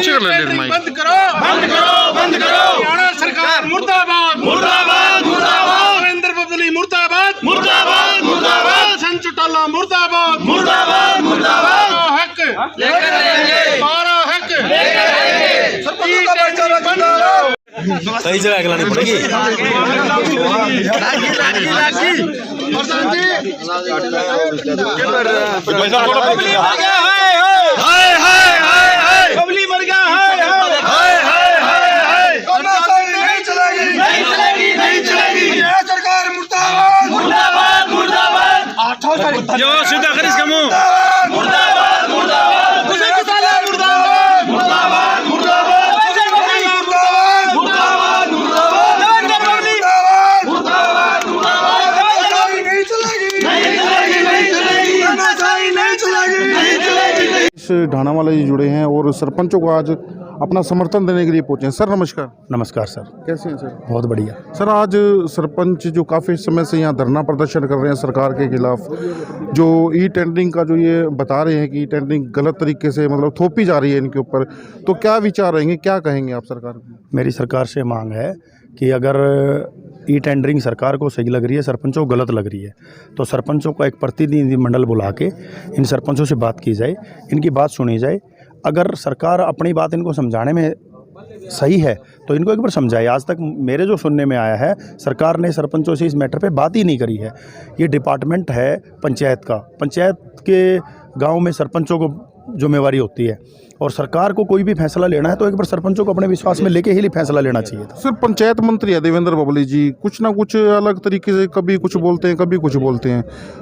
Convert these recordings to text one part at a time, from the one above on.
पीछे कर ले माइक। बंद करो, बंद करो, बंद करो। हरियाणा सरकार मुर्दाबाद, मुर्दाबाद, मुर्दाबाद। नरेंद्र बबली मुर्दाबाद, मुर्दाबाद, मुर्दाबाद। संत चौटाला मुर्दाबाद, मुर्दाबाद, मुर्दाबाद। हक लेकर आएंगे, हमारा हक लेकर आएंगे। सरपंच का भाईचारा जिंदाबाद। सही जगह खिलानी पड़ेगी। बबली मर गया नहीं चलेगी, नहीं चलेगी, नहीं चलेगी। सरकार मुर्दाबाद, मुर्दाबाद, मुर्दाबाद। जो सीधा कर इसका मुंह। मुर्दाबाद, मुर्दाबाद, मुर्दाबाद, मुर्दाबाद, मुर्दाबाद, मुर्दाबाद। ढाणावाला जी जुड़े हैं और सरपंचों को आज अपना समर्थन देने के लिए पहुंचे हैं। सर नमस्कार। नमस्कार सर। कैसे हैं सर? बहुत बढ़िया सर, आज सरपंच जो काफ़ी समय से यहाँ धरना प्रदर्शन कर रहे हैं सरकार के खिलाफ, जो ई टेंडरिंग का जो ये बता रहे हैं कि ई टेंडरिंग गलत तरीके से मतलब थोपी जा रही है इनके ऊपर, तो क्या विचार रहेंगे, क्या कहेंगे आप सरकार को? मेरी सरकार से मांग है कि अगर ई टेंडरिंग सरकार को सही लग रही है, सरपंचों को गलत लग रही है, तो सरपंचों का एक प्रतिनिधिमंडल बुला के इन सरपंचों से बात की जाए, इनकी बात सुनी जाए। अगर सरकार अपनी बात इनको समझाने में सही है तो इनको एक बार समझाए। आज तक मेरे जो सुनने में आया है, सरकार ने सरपंचों से इस मैटर पे बात ही नहीं करी है। ये डिपार्टमेंट है पंचायत का, पंचायत के गांव में सरपंचों को जिम्मेवारी होती है, और सरकार को कोई भी फैसला लेना है तो एक बार सरपंचों को अपने विश्वास में लेके ही फैसला लेना चाहिए था। सर, पंचायत मंत्री है देवेंद्र बबली जी, कुछ ना कुछ अलग तरीके से कभी कुछ बोलते हैं, कभी कुछ बोलते हैं,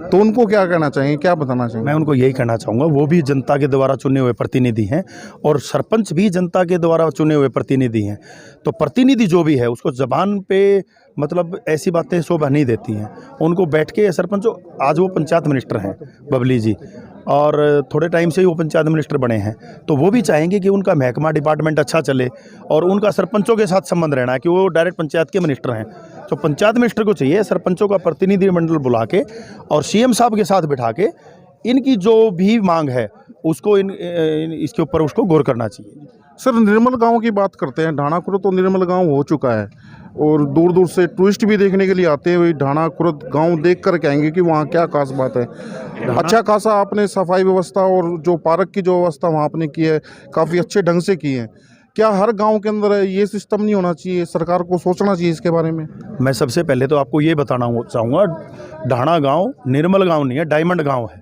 तो उनको क्या कहना चाहिए, क्या बताना चाहिए? मैं उनको यही कहना चाहूँगा, वो भी जनता के द्वारा चुने हुए प्रतिनिधि हैं और सरपंच भी जनता के द्वारा चुने हुए प्रतिनिधि हैं। तो प्रतिनिधि जो भी है उसको ज़बान पे मतलब ऐसी बातें शोभा नहीं देती हैं। उनको बैठ के सरपंचों, आज वो पंचायत मिनिस्टर हैं बबली जी, और थोड़े टाइम से ही वो पंचायत मिनिस्टर बने हैं, तो वो भी चाहेंगे कि उनका महकमा डिपार्टमेंट अच्छा चले और उनका सरपंचों के साथ संबंध रहना है कि वो डायरेक्ट पंचायत के मिनिस्टर हैं। तो पंचायत मिनिस्टर को चाहिए सरपंचों का प्रतिनिधिमंडल बुला के और सीएम साहब के साथ बिठा के इनकी जो भी मांग है उसको इसके ऊपर उसको गौर करना चाहिए। सर, निर्मल गांव की बात करते हैं। ढाणा खुर्द तो निर्मल गांव हो चुका है और दूर दूर से टूरिस्ट भी देखने के लिए आते हैं। वही ढाणा खुर्द गांव देख कर कहेंगे कि वहाँ क्या खास बात है। अच्छा खासा आपने सफाई व्यवस्था और जो पार्क की जो व्यवस्था वहाँ आपने की है, काफ़ी अच्छे ढंग से की है। क्या हर गांव के अंदर ये सिस्टम नहीं होना चाहिए? सरकार को सोचना चाहिए इसके बारे में। मैं सबसे पहले तो आपको ये बताना चाहूँगा, ढाणा गाँव निर्मल गाँव नहीं है, डायमंड गाँव है।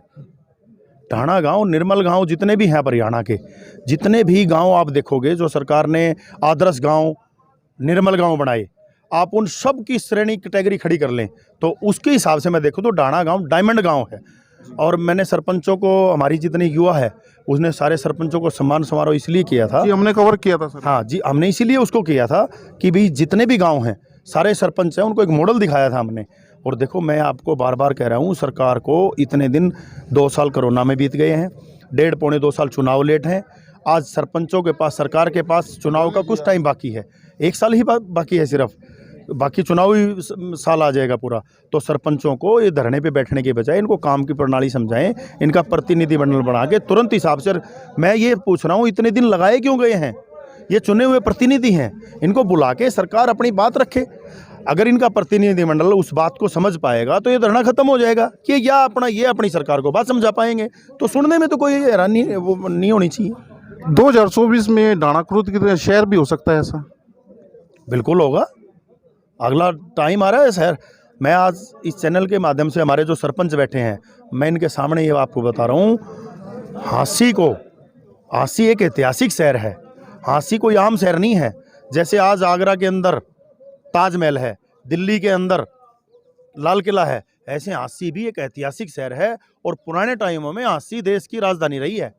ढाणा गांव, निर्मल गांव जितने भी हैं हरियाणा के, जितने भी गांव आप देखोगे जो सरकार ने आदर्श गांव, निर्मल गांव बनाए, आप उन सब की श्रेणी कैटेगरी खड़ी कर लें तो उसके हिसाब से मैं देखूँ तो ढाणा गांव डायमंड गांव है। और मैंने सरपंचों को, हमारी जितनी युवा है उसने सारे सरपंचों को सम्मान समारोह इसलिए किया था जी, हमने कवर किया था सर। हाँ जी, हमने इसीलिए उसको किया था कि भाई जितने भी गाँव हैं सारे सरपंच हैं, उनको एक मॉडल दिखाया था हमने। और देखो, मैं आपको बार बार कह रहा हूँ, सरकार को इतने दिन 2 साल कोरोना में बीत गए हैं, 1.5-2 साल चुनाव लेट हैं। आज सरपंचों के पास, सरकार के पास चुनाव का कुछ टाइम बाकी है, 1 साल ही बाकी है सिर्फ, बाकी चुनावी साल आ जाएगा पूरा। तो सरपंचों को ये धरने पे बैठने के बजाय इनको काम की प्रणाली समझाएं, इनका प्रतिनिधिमंडल बना के तुरंत हिसाब से। मैं ये पूछ रहा हूँ, इतने दिन लगाए क्यों गए हैं? ये चुने हुए प्रतिनिधि हैं, इनको बुला के सरकार अपनी बात रखे। अगर इनका प्रतिनिधिमंडल उस बात को समझ पाएगा तो ये धरना खत्म हो जाएगा कि ये अपनी सरकार को बात समझा पाएंगे। तो सुनने में तो कोई हैरानी वो नहीं होनी चाहिए। 2024 में ढाणा खुर्द की तरह शहर भी हो सकता है ऐसा? बिल्कुल होगा, अगला टाइम आ रहा है शहर। मैं आज इस चैनल के माध्यम से हमारे जो सरपंच बैठे हैं, मैं इनके सामने ये आपको बता रहा हूँ, हांसी एक ऐतिहासिक शहर है। हांसी कोई आम शहर नहीं है। जैसे आज आगरा के अंदर ताजमहल है, दिल्ली के अंदर लाल किला है, ऐसे हांसी भी एक ऐतिहासिक शहर है और पुराने टाइमों में हांसी देश की राजधानी रही है।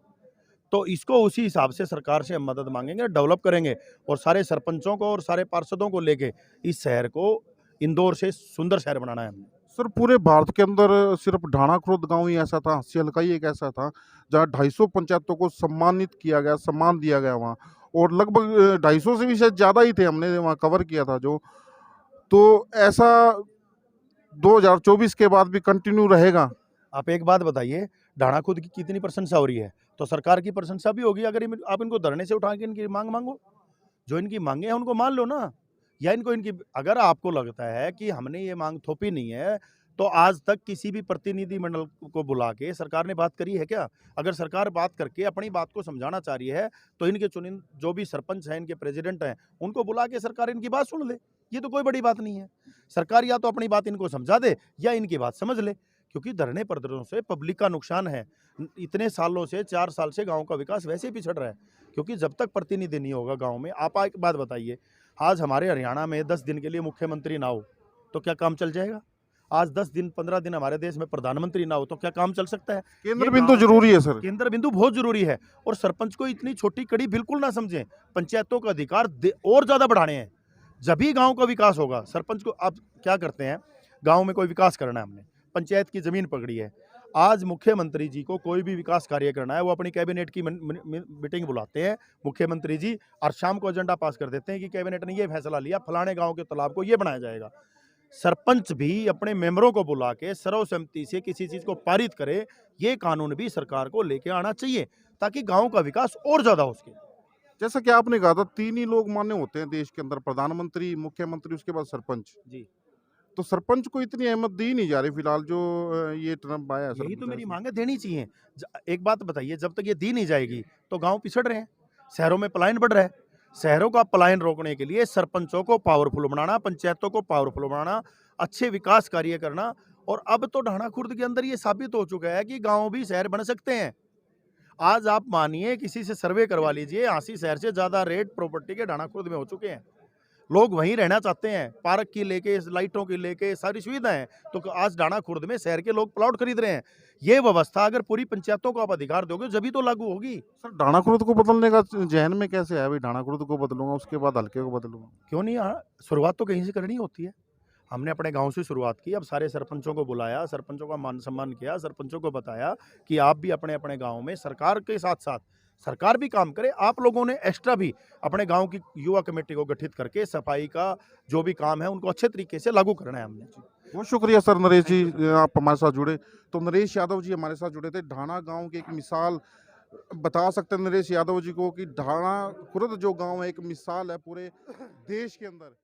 तो इसको उसी हिसाब से सरकार से हम मदद मांगेंगे, डेवलप करेंगे और सारे सरपंचों को और सारे पार्षदों को लेके इस शहर को इंदौर से सुंदर शहर बनाना है हमने। सर, पूरे भारत के अंदर सिर्फ ढाणा खुर्द गांव ही ऐसा था, हांसी हल्का ही एक ऐसा था जहाँ 250 पंचायतों को सम्मानित किया गया, सम्मान दिया गया वहाँ, और लगभग 250 से भी शायद ज़्यादा ही थे, हमने वहाँ कवर किया था जो। तो ऐसा 2024 के बाद भी कंटिन्यू रहेगा? आप एक बात बताइए, ढाणा खुद की कितनी प्रशंसा हो रही है, तो सरकार की प्रशंसा भी होगी अगर आप इनको धरने से उठा के इनकी मांग मांगो, जो इनकी मांगे हैं उनको मान लो ना। या इनको इनकी अगर आपको लगता है कि हमने ये मांग थोपी नहीं है, तो आज तक किसी भी प्रतिनिधिमंडल को बुला के सरकार ने बात करी है क्या? अगर सरकार बात करके अपनी बात को समझाना चाह रही है, तो इनके चुनिंद जो भी सरपंच हैं, इनके प्रेसिडेंट हैं, उनको बुला के सरकार इनकी बात सुन ले। ये तो कोई बड़ी बात नहीं है। सरकार या तो अपनी बात इनको समझा दे या इनकी बात समझ ले, क्योंकि धरने प्रदर्शनों से पब्लिक का नुकसान है। इतने सालों से 4 साल से गाँव का विकास वैसे ही पिछड़ रहा है, क्योंकि जब तक प्रतिनिधि नहीं होगा गाँव में। आप एक बात बताइए, आज हमारे हरियाणा में 10 दिन के लिए मुख्यमंत्री ना हो, तो क्या काम चल जाएगा? आज 10 दिन 15 दिन हमारे देश में प्रधानमंत्री ना हो, तो क्या काम चल सकता है? केंद्र ये बिंदु गाँव जरूरी है सर। केंद्र बिंदु बहुत जरूरी है, और सरपंच को इतनी छोटी कड़ी बिल्कुल ना समझें। पंचायतों का अधिकार और ज्यादा बढ़ाने हैं, जब ही गांव का विकास होगा। सरपंच को आप क्या करते हैं, गांव में कोई विकास करना है, हमने पंचायत की जमीन पकड़ी है, आज मुख्यमंत्री जी को कोई भी विकास कार्य करना है, वो अपनी कैबिनेट की मीटिंग बुलाते हैं मुख्यमंत्री जी, और शाम को एजेंडा पास कर देते हैं कि कैबिनेट ने ये फैसला लिया, फलाने गांव के तालाब को ये बनाया जाएगा। सरपंच भी अपने मेंबरों को बुला के सर्वसम्मति से किसी चीज को पारित करे, ये कानून भी सरकार को लेके आना चाहिए, ताकि गांव का विकास और ज्यादा हो सके। जैसा कि आपने कहा था 3 ही लोग मान्य होते हैं देश के अंदर, प्रधानमंत्री, मुख्यमंत्री, उसके बाद सरपंच जी, तो सरपंच को इतनी अहमियत दी नहीं जा रही फिलहाल जो ये ट्रम्प आया है यही तो सरपंच मेरी से। मांग है, देनी चाहिए। एक बात बताइए, जब तक ये दी नहीं जाएगी तो गांव पिछड़ रहे हैं, शहरों में पलायन बढ़ रहा है। शहरों का पलायन रोकने के लिए सरपंचों को पावरफुल बनाना, पंचायतों को पावरफुल बनाना, अच्छे विकास कार्य करना। और अब तो ढाणा खुर्द के अंदर ये साबित हो चुका है कि गांव भी शहर बन सकते हैं। आज आप मानिए, किसी से सर्वे करवा लीजिए, 80 शहर से ज्यादा रेट प्रॉपर्टी के ढाणा खुर्द में हो चुके हैं। लोग वहीं रहना चाहते हैं, पार्क की लेके, लाइटों की लेके, सारी सुविधाएं। तो आज ढाणा खुर्द में शहर के लोग प्लॉट खरीद रहे हैं। ये व्यवस्था अगर पूरी पंचायतों को आप अधिकार दोगे, जब तो लागू होगी। सर ढाणा खुर्द को बदलने का जहन में कैसे है? भाई ढाणा खुर्द को बदलूंगा, उसके बाद हल्के को बदलूंगा। क्यों नहीं? शुरुआत तो कहीं से करनी होती है। हमने अपने गांव से शुरुआत की, अब सारे सरपंचों को बुलाया, सरपंचों का मान सम्मान किया, सरपंचों को बताया कि आप भी अपने अपने गांव में सरकार के साथ साथ सरकार भी काम करे। आप लोगों ने एक्स्ट्रा भी अपने गांव की युवा कमेटी को गठित करके सफाई का जो भी काम है उनको अच्छे तरीके से लागू करना है हमने। बहुत शुक्रिया सर नरेश जी, आप हमारे साथ जुड़े। तो नरेश यादव जी हमारे साथ जुड़े थे, ढाणा गांव की एक मिसाल बता सकते हैं नरेश यादव जी को कि ढाणा खुर्द जो गांव है एक मिसाल है पूरे देश के अंदर।